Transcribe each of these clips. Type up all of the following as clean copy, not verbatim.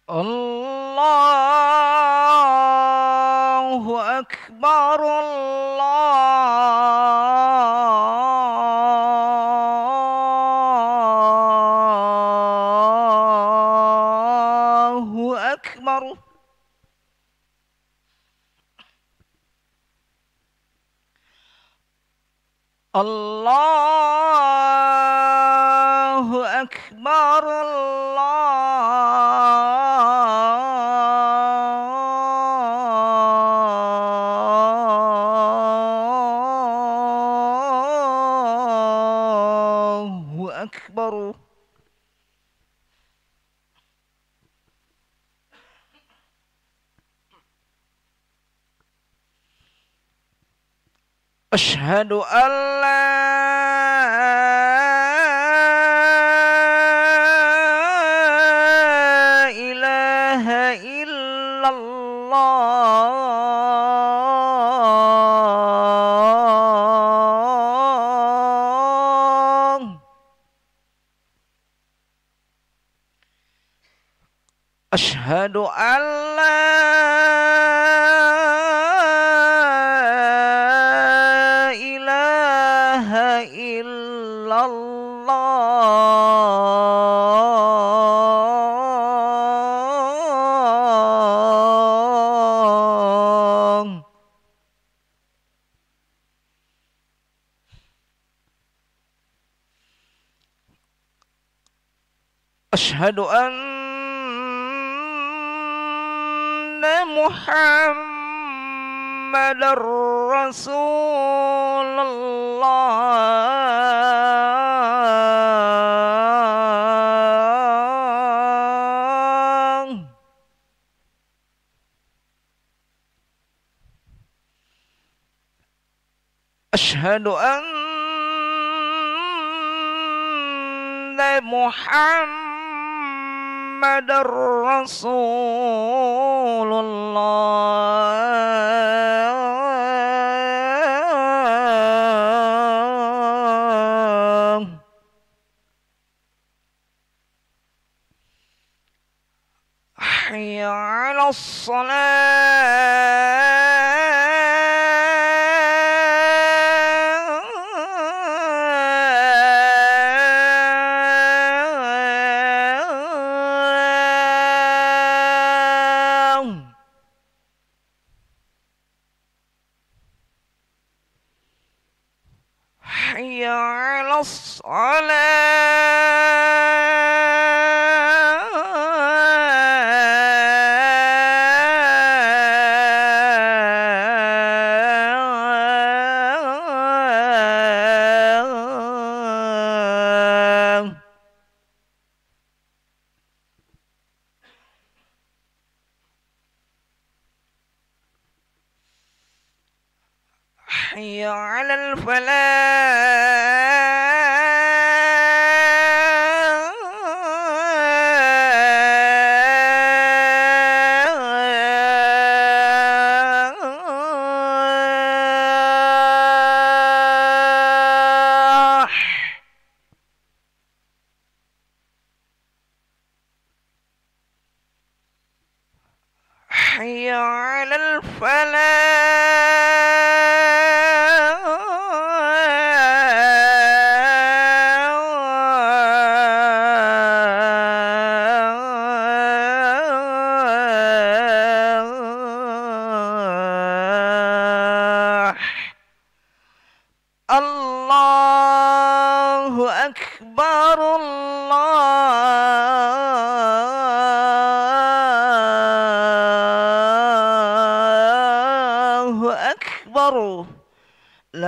الله أكبر الله أكبر. الله أكبر الله أكبر. أشهد أن لا إله إلا الله. أشهد أن لا إله إلا الله. أشهد أن محمد رسول الله. أشهد أن محمد رسول الله. حي على الصلاة. حي على الصلاة. حي على الفلاح. حي على الفلاح. الله أكبر الله أكبر. لا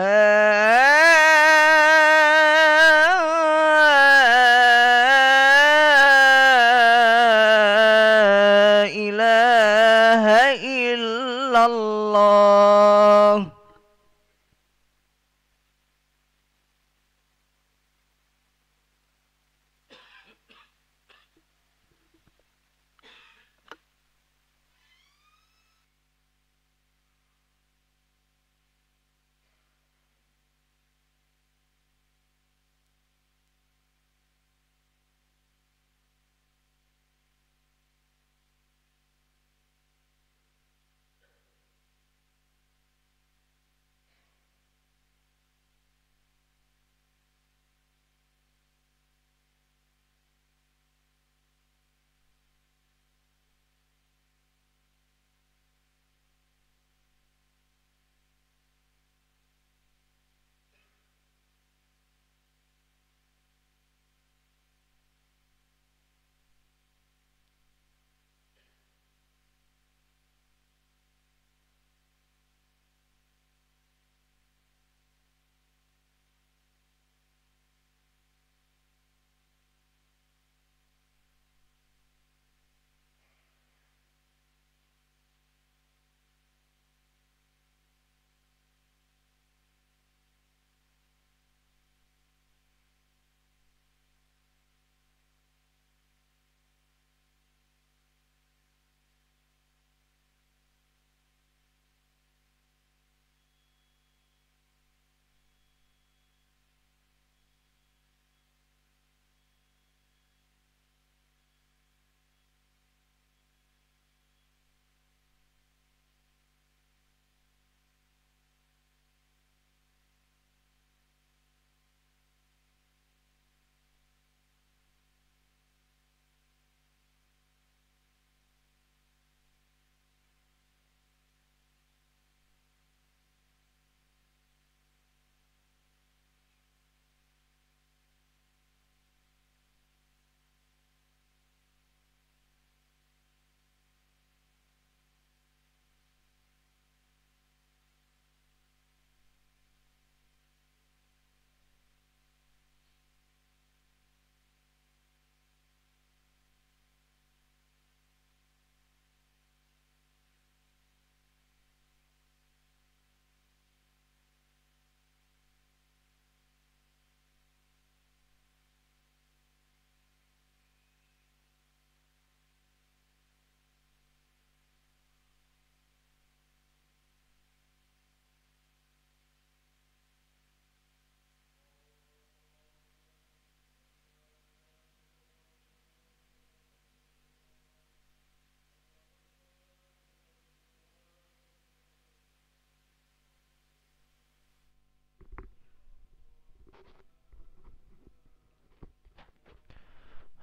إله إلا الله.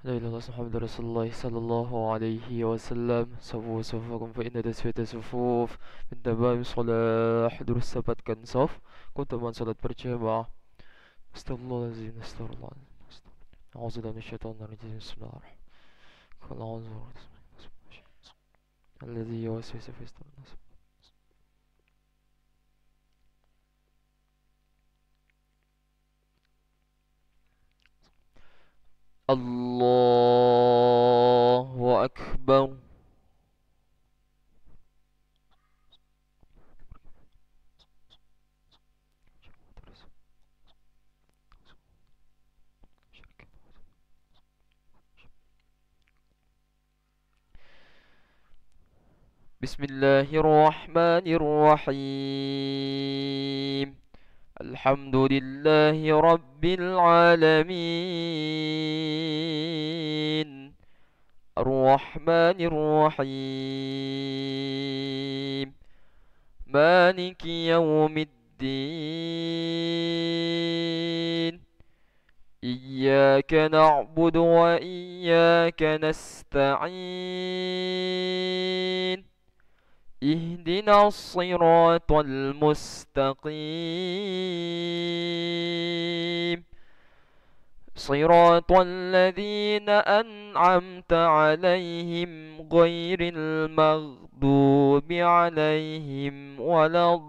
لا إله إلا الله محمد رسول الله صلى الله عليه وسلم. سووا صفوفكم فإن تسوية الصفوف من تمام الصلاة. دروس dapatkan صف كنت من صلاة berjamaah. Astagfirullahaladzim, astagfirullahaladzim. A'udzubillahi minasyaitonir rajim. Bismillahirrahmanirrahim. Qul a'udzu birabbil alladzi yuwaswisu fi sudurin nas. Allahu Akbar. Bismillahirrahmanirrahim. Alhamdulillahi Rabbil Alamin. Ar-Rahmanir-Rahim. Maliki Yawmiddin. Iyyaka na'budu wa iyyaka nasta'in. اهدنا الصراط المستقيم صراط الذين أنعمت عليهم غير المغضوب عليهم ولا الضالين.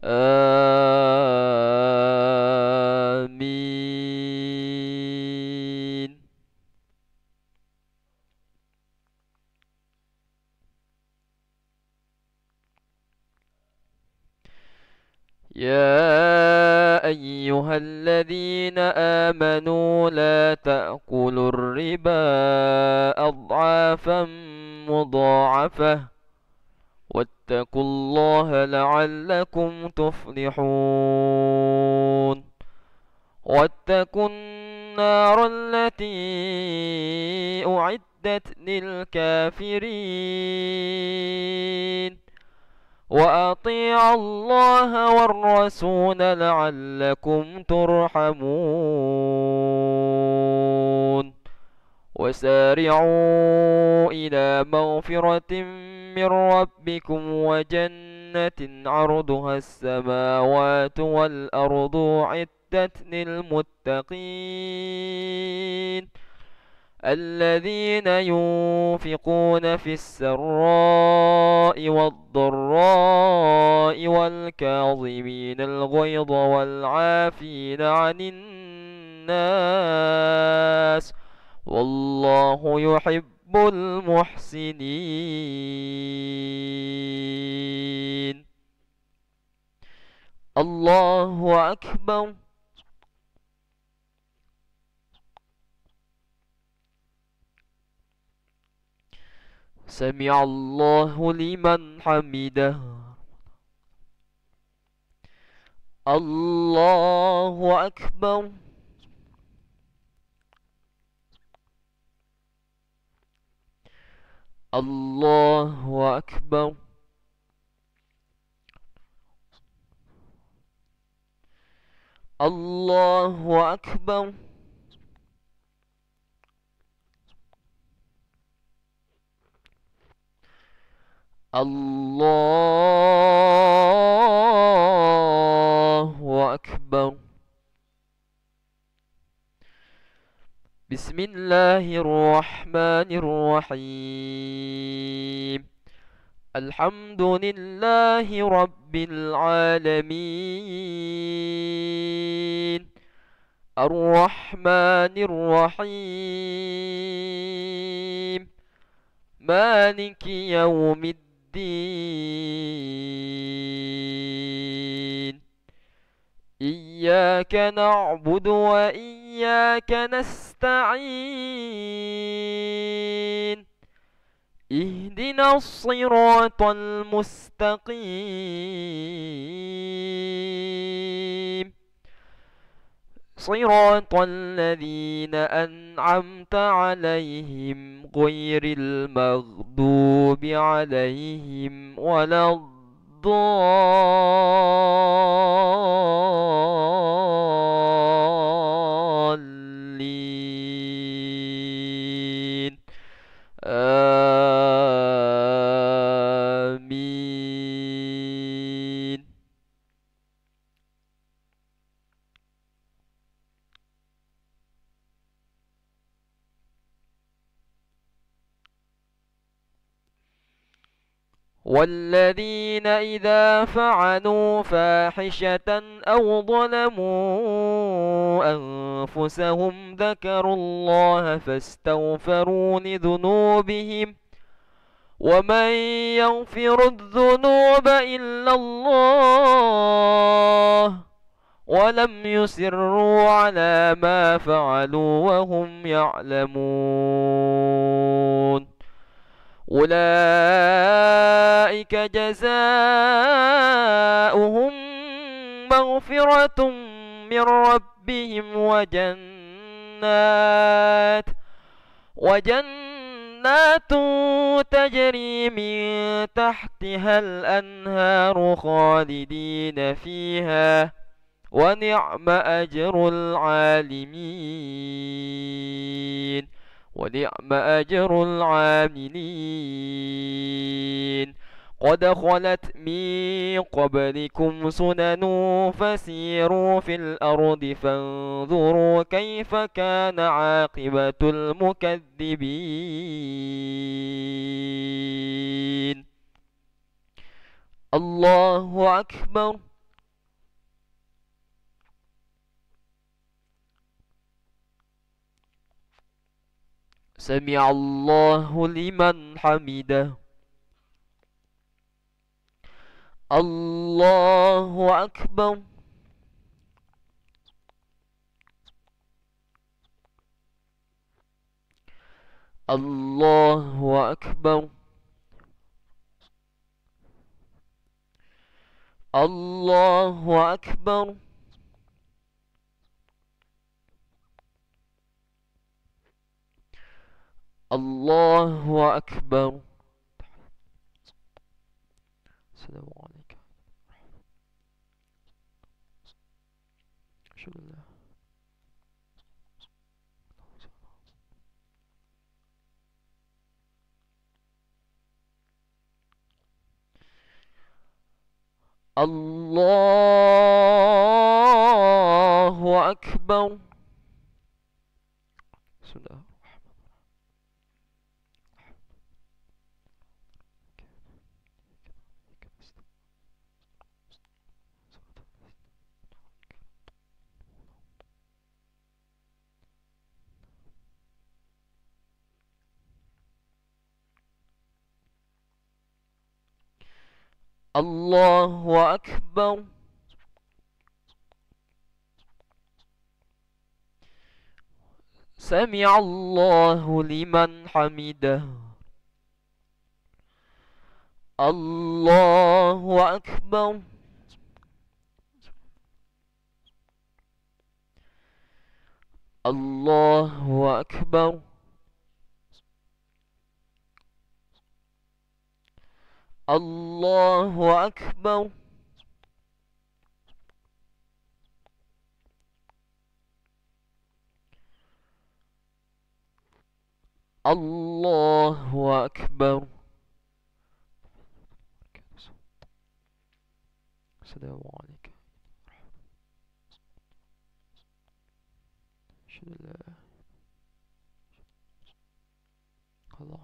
آمين. يا أيها الذين آمنوا لا تأكلوا الربا أضعافا مضاعفة واتقوا الله لعلكم تفلحون. واتقوا النار التي أعدت للكافرين وأطيعوا الله والرسول لعلكم ترحمون. وسارعوا إلى مغفرة من ربكم وجنة عرضها السماوات والأرض أعدت للمتقين الذين ينفقون في السراء والضراء والكاظمين الغيظ والعافين عن الناس والله يحب المحسنين. الله أكبر. سمع الله لمن حمده. الله أكبر. الله أكبر. الله أكبر. الله أكبر. بسم الله الرحمن الرحيم. الحمد لله رب العالمين. الرحمن الرحيم. مالك يوم الدين. إياك نعبد وإياك نستعين. اهدنا الصراط المستقيم صراط الذين أنعمت عليهم غير المغضوب عليهم ولا الضالين آمين. والذين إذا فعلوا فاحشة أو ظلموا أنفسهم ذكروا الله فاستغفروا لذنوبهم ومن يغفر الذنوب إلا الله ولم يصروا على ما فعلوا وهم يعلمون أولئك جزاؤهم مغفرة من ربهم وجنات تجري من تحتها الأنهار خالدين فيها ونعم أجر العالمين ونعم أجر العاملين. قد خلت من قبلكم سنن فسيروا في الأرض فانظروا كيف كان عاقبة المكذبين. الله أكبر. سمع الله لمن حمده. الله أكبر. الله أكبر. الله أكبر. الله أكبر. السلام عليكم. أشهد أن لا الله أكبر. بسم الله. الله أكبر. سمع الله لمن حمده. الله أكبر. الله أكبر. الله أكبر. الله أكبر. السلام عليكم. أشهد أن لا الله.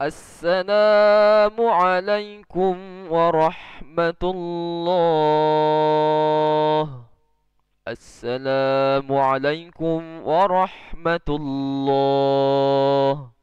السلام عليكم ورحمة الله. السلام عليكم ورحمة الله.